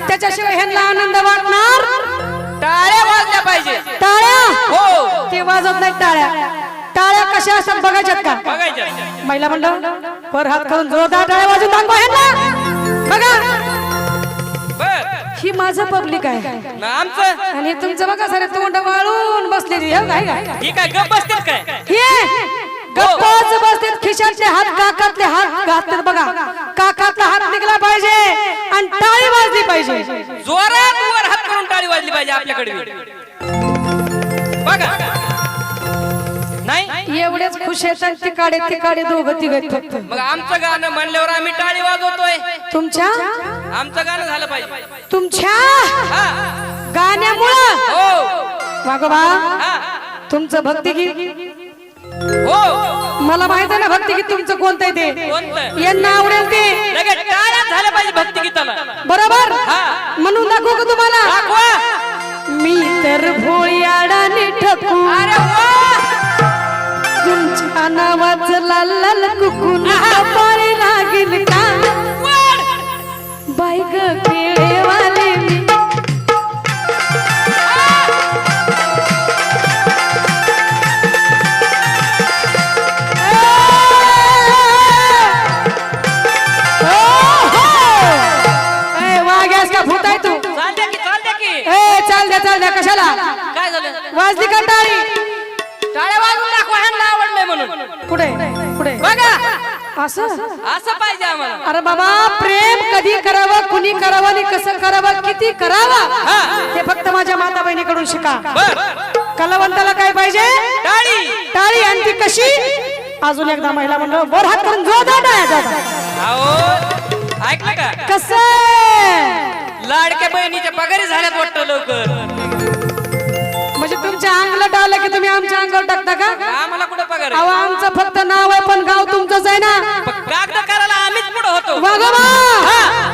त्याच्याशिवाय ह्यांना आनंद वाटणार. टाळ्या वाजल्या पाहिजे. टाळ्या हो ते वाजत नाही. टाळ्या टाळ्या कशा असतात बघायच्यात का? बघायच्या. महिला मंडळ वर हात करून जोरदार टाळ्या वाजून दाखवा ह्यांना. बघा बर ही माझं पब्लिक आहे ना आमचं. आणि तुमचं बघा सारे तोंड वाळून बसलेली हे काय काय ठीक आहे गप बसतात काय. हे गप्पाच बसतात. खिशातले हात काकातले हात घातले बघा. काकातला हात निघला पाहिजे आणि टाळी वाजली पाहिजे. जोरात वर हात करून टाळी वाजली पाहिजे आपल्याकडे. बघा नाही एवढेच खुश आहेत तिकाडे तिकाडे दोघं तिघ फक्त. मग आमचं गाणं म्हणल्यावर आम्ही टाळी वाजवतोय. तुमच्या आमचं गाणं झालं पाहिजे. तुमच्या हा गाण्यामुळं हो वागोबा हा तुमचं भक्तिगीत हो मला माहित आहे ना. भक्तिगीत तुमचं कोणतं आहे ते कोणतं यांना आवडेल ते. लगेच टाळ्या झाल्या पाहिजे भक्तिगीताला. बरोबर हा म्हणून दाखवू का तुम्हाला. दाखवा. मी तर भोळी अडाणी ठकू अरे वा तुमच्या नावाचं लाल लाल कुकून पाळी लागेल का बाई ग केळेवाले मी. वाग्यास का भूत आहे तू. चालते की ए चाल द्या कशाला काय झालं. वाजली का टाळी. टाळ्या वाजून दाखवा ह्यांना आवडलंय म्हणून. पुढे पुढे बघा असं. असं पाहिजे आम्हाला. अरे बाबा प्रेम कधी करावं कुणी करावं आणि कसं करावं किती करावं हे फक्त माझ्या माता बहिणीकडून शिका. बर कलावंताला काय पाहिजे. टाळी. टाळी आणि ती कशी. अजून एकदा महिला मंडळ वर हात करून जोरदार टाळ्या. अहो ऐकलं का. कसं लाडक्या बहिणीच्या पगारी झाल्यात वाटतं लवकर. म्हणजे तुमच्या अंगलट आलं की तुम्ही आमच्या अंगावर टाकता का. आम्हाला कुठं पगार अहो आहे. आमचं फक्त नाव आहे पण गाव तुमचंच आहे ना. कागद करायला आम्हीच पुढे होतो. वागोबा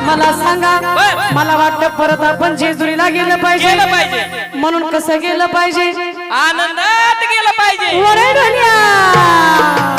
मला सांगा. बर. मला वाटतं परत आपण जेजुरीला गेलं पाहिजे. गेलं पाहिजे. म्हणून कसं गेलं पाहिजे. आनंदात गेलं पाहिजे. वरे ढोलिया.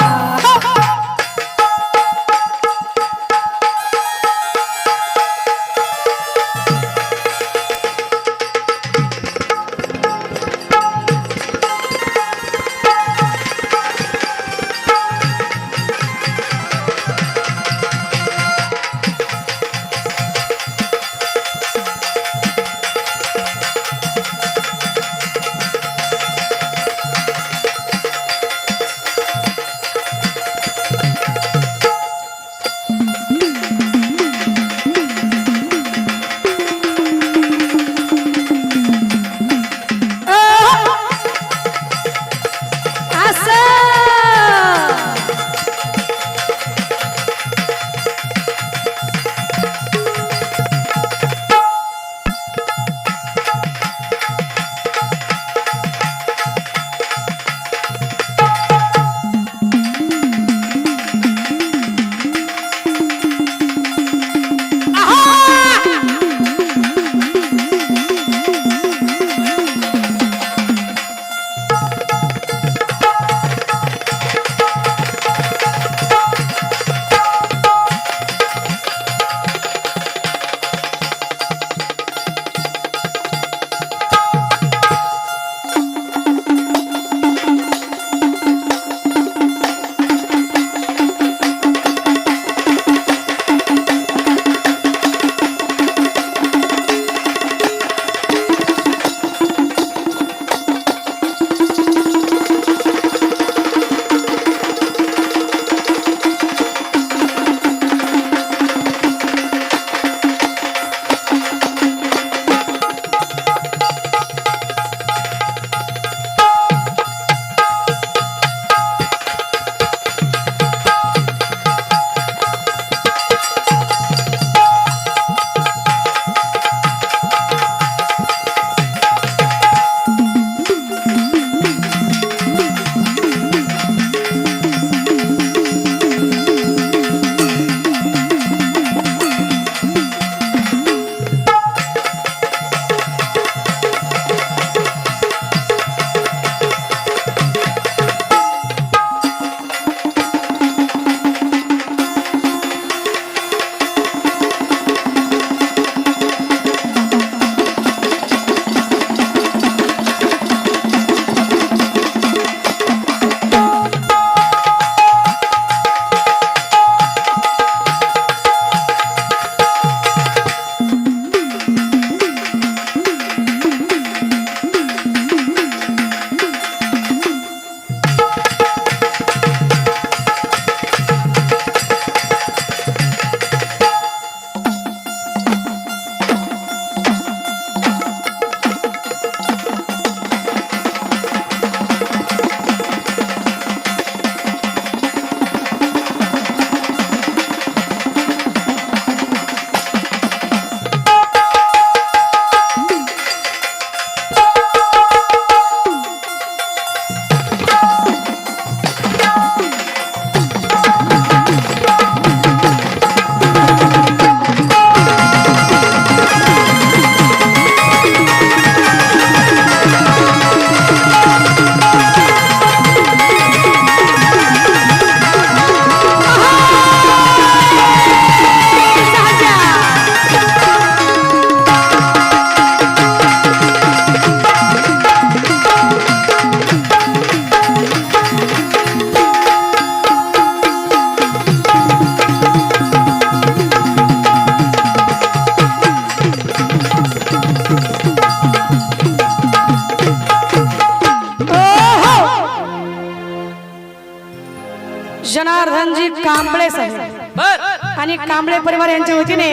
कांबळे साहेब बर आणि कांबळे परिवार यांच्या वतीने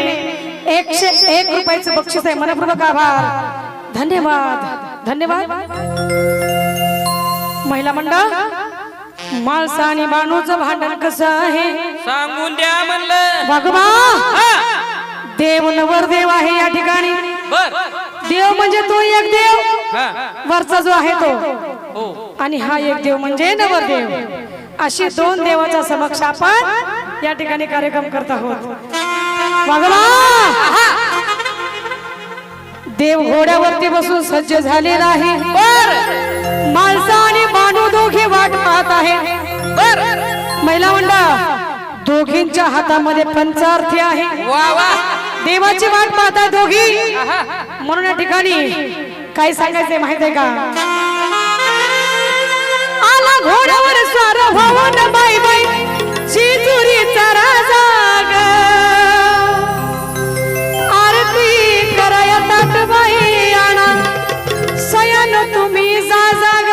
101 रुपयाचं बक्षीस आहे. मनपूर्वक आभार. धन्यवाद धन्यवाद. महिला मंडळ माळसा आणि बाणूचं भांडण कसं आहे सांगून द्या म्हणलं. भगवा हा देव नवर देव आहे या ठिकाणी. बर देव म्हणजे तो एक देव हा वरचा जो आहे तो, हो आणि हा एक देव म्हणजे नवरदेव. अशी दोन देवाच्या समक्ष आपण या ठिकाणी कार्यक्रम करत आहोत. भगवा देव घोड्यावरती बसून सज्ज झालेला आहे. बर माळसा आणि बाणू दोघे वाट पाहत आहेत. बर महिला मंडळ दोघींच्या हातामध्ये पंचार्थी आहे. वा वा देवाची वाट पाहतात दोघी. म्हणून या ठिकाणी काय सांगायचंय माहित आहे का? आला घोड्यावर स्वार व्हावं बाई बाई जेजुरीचा राजा ग. आरती कराया ताट बाई आणा सयान तुम्ही जा ग.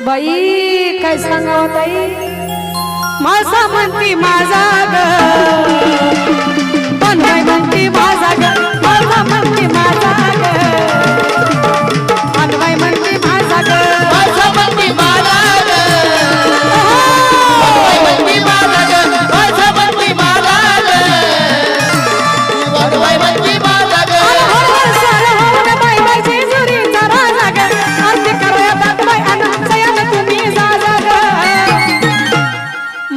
बाई काय सांगावं ताई? माझा म्हणती माझा ग, बनवाय म्हणती माझा ग. माझा म्हणती माझा ग, बनवाय म्हणती माझा ग. माझा म्हणती माझा ग, बनवाय म्हणती माझा ग. माझा म्हणती माझा ग, बनवाय म्हणती माझा ग. हर साल होऊन बाई बाई जेजुरीचा राजा ग. आरती करूया ताट बाई आणा सयान तुम्ही जा ग.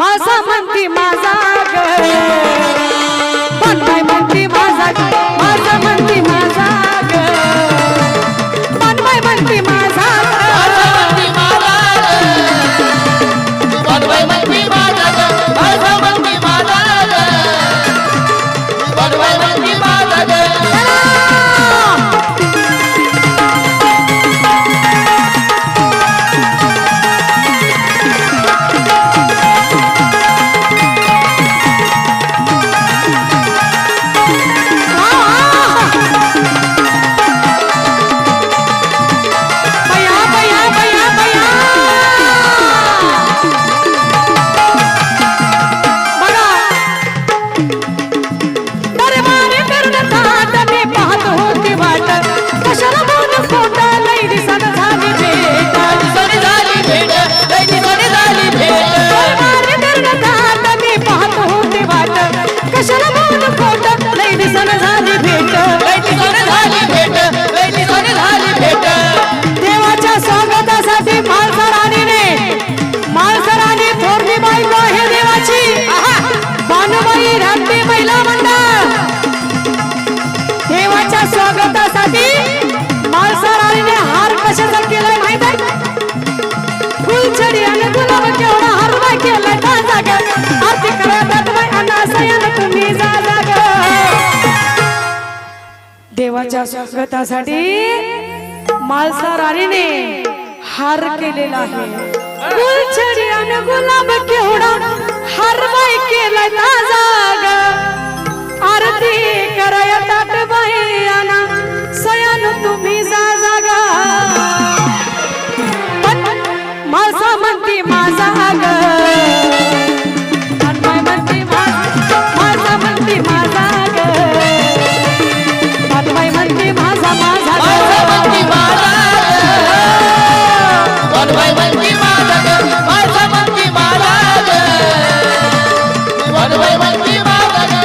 माझा म्हणती माझा ग, बनवाय म्हणती माझा ग. माझा म्हणती माझा ग, बनवाय म्हणती माझा ग. माझा म्हणती माझा ग, बनवाय म्हणती माझा ग. माझा म्हणती माझा ग, बनवाय म्हणती माझा ग. बया बया बया बया बघा दरबारी करून ताट मी पाहत होती वाट. कशाला बोल खोटा लई दिसन झाली भेट. दिसाने झाली भेट, लय दिसाने झाली भेट. दरबारी करून ताट मी पाहत होती वाट. कशाला बोल खोटा लई दिसन झाली भेट. लय दिसाने झाली भेट, लय दिसाने झाली भेट. देवाच्या स्वागतासाठी माळसराने थोरली बायको आहे देवाची. बानुबाई रात्री महिला मंडळ देवाच्या स्वागतासाठी माळसराने हार कशाचा केलाय माहित आहे? फुलछडी आणि गुलाब केवढा हार केलाय ताजा ग. आरती करतात बाई अण्णा सयान तुम्ही जा ग. देवाच्या स्वागतासाठी माळसा राणीने हार केलेला आहे. फुलछडी आणि गुलाब केवढा हार बाई केलाय ताजा ग. आरती कराया ताट बाई आणा सयान तुम्ही जा ग. माझा म्हणती माझा ग, बनवाय म्हणती माझा. माझा म्हणती माझा ग, बनवाय म्हणती माझा माझा ग. माझा म्हणती माझा ग, बनवाय म्हणती माझा ग. माझा म्हणती माझा ग, बनवाय म्हणती माझा ग.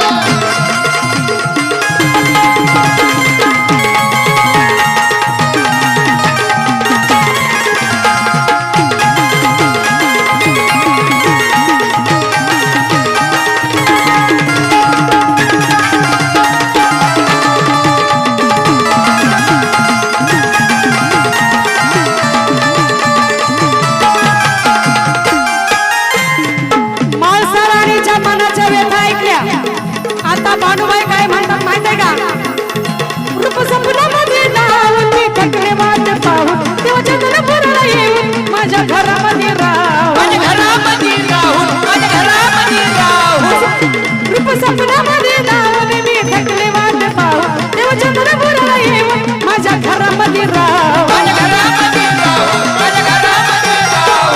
माळसराणीच्या मनाच्या व्यथा ऐकल्या. आता बानुबाई काय म्हणतात माहित आहे का? रूप सपनामध्ये नाव मी थकले वाट पाहून देवाच्या दरबाराला येऊन माझ्या घरामध्ये राहून. माझ्या घरामध्ये राहून, माझ्या घरामध्ये राहून. रूप सपनामध्ये नाव मी थकले वाट पाहून देवाच्या दरबाराला येऊन माझ्या घरामध्ये राहून. माझ्या घरामध्ये राहून, माझ्या घरामध्ये राहून.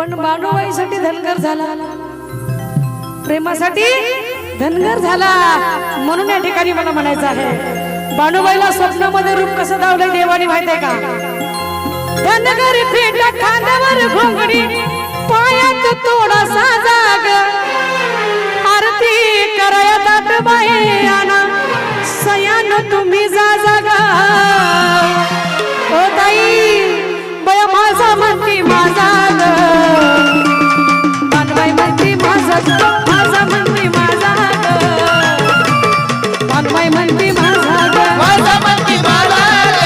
पण बाणूबाईसाठी धनगर झाला, प्रेमासाठी धनगर झाला. म्हणून या ठिकाणी मला म्हणायचं आहे, बाणूबाईला स्वप्नामध्ये रूप कसं दावलंय देवाने माहित आहे का? धनगरी पेट खांद्यावर घोंगडी, पायात थोडासा जाग, आरती कराया ताटबाई आणा, सयान तुम्ही जा जागा. ओ ताई बया माझा म्हणती माझा ग, बाणबाई म्हणती माझा ग, माझा म्हणती माझा ग, बाणबाई म्हणती माझा ग, माझा म्हणती माझा ग,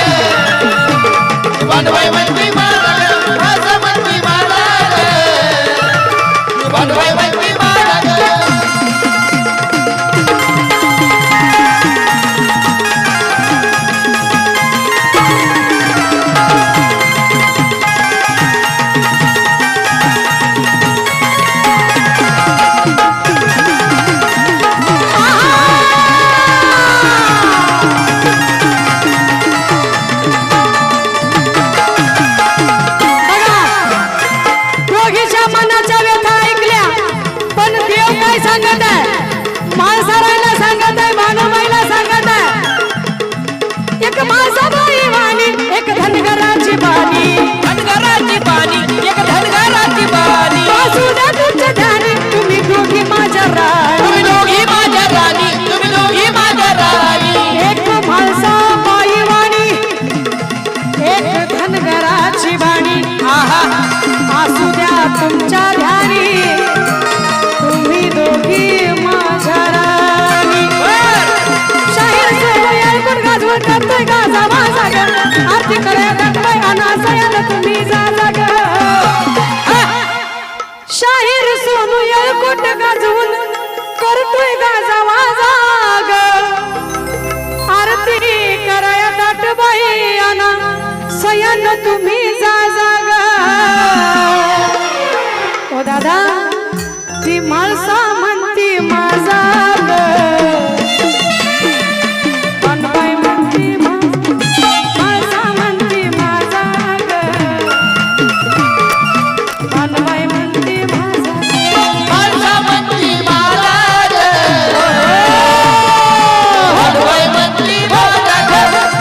बाणबाई म्हणती माझा ग, माझा म्हणती माझा ग, बाणबाई म्हणती माझा ग. दोघीच्या मनाच्या व्यथा ऐकल्या, पण देव काय सांगत आहे? माळसारायला सांगत आहे, बाणूबाईला सांगत आहे, एक माळसाबाई वाणी, एक धनगराची बाणी, धनगराची बाणी, एक धनगराची बाणी. वासू द्या तुमच्या ध्यानी, तुम्ही दोघी माझ्या राणी, तुम्ही दोघी माझ्या राणी, तुम्ही दोघी माझ्या राणी. एक माळसाबाई वाणी, एक धनगराची बाणी. आहा असू द्या तुमच्या ध्यानी, तुम्ही दोघी माझ्या राणी. शाहीर सोहळ्यात पण गाजवण करतोय गाजा माझा ग, आरती कराया ताटबाई आणा, सयान तुम्ही जा जागा. शाहीर सोनू येळकोट गाजवून करतोय गाजा माझा ग, आरती कराया ताटबाई आणा, सयान तुम्ही जा जागा. ओ दादा ती माळसा म्हणती माझा ग, बाणबाई म्हणती माळसा म्हणती माझा ग, बाणबाई म्हणती माझा ग. माझा म्हणती माझा ग, बाणबाई म्हणती माझा ग,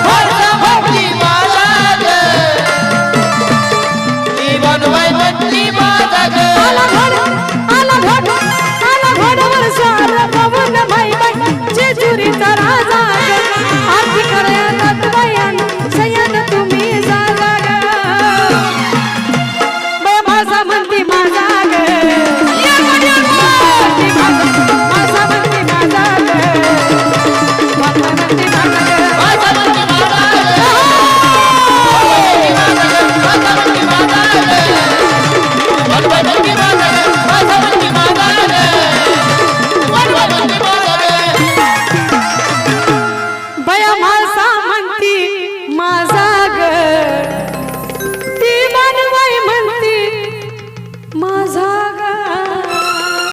माझा म्हणती माझा ग, ही बाणबाई म्हणती माझा ग. आला घोड, आला घोड, आला घोडावर स्वार पवन बाई बाई, जेजुरीचा राजा ग, आरती कराया ताटबाई आणा, सयान तुम्ही जा जागा. बाया माझा म्हणती माझा ग, माझा म्हणती माझा ग, माझा म्हणती माझा ग. माझा म्हणती माझा ग, माझा म्हणती माझा ग, बाणबाई म्हणती माझा ग, माझा म्हणती माझा ग, बाणबाई म्हणती माझा ग. बया माळसा म्हणती माझा ग, ती बाणबाई म्हणती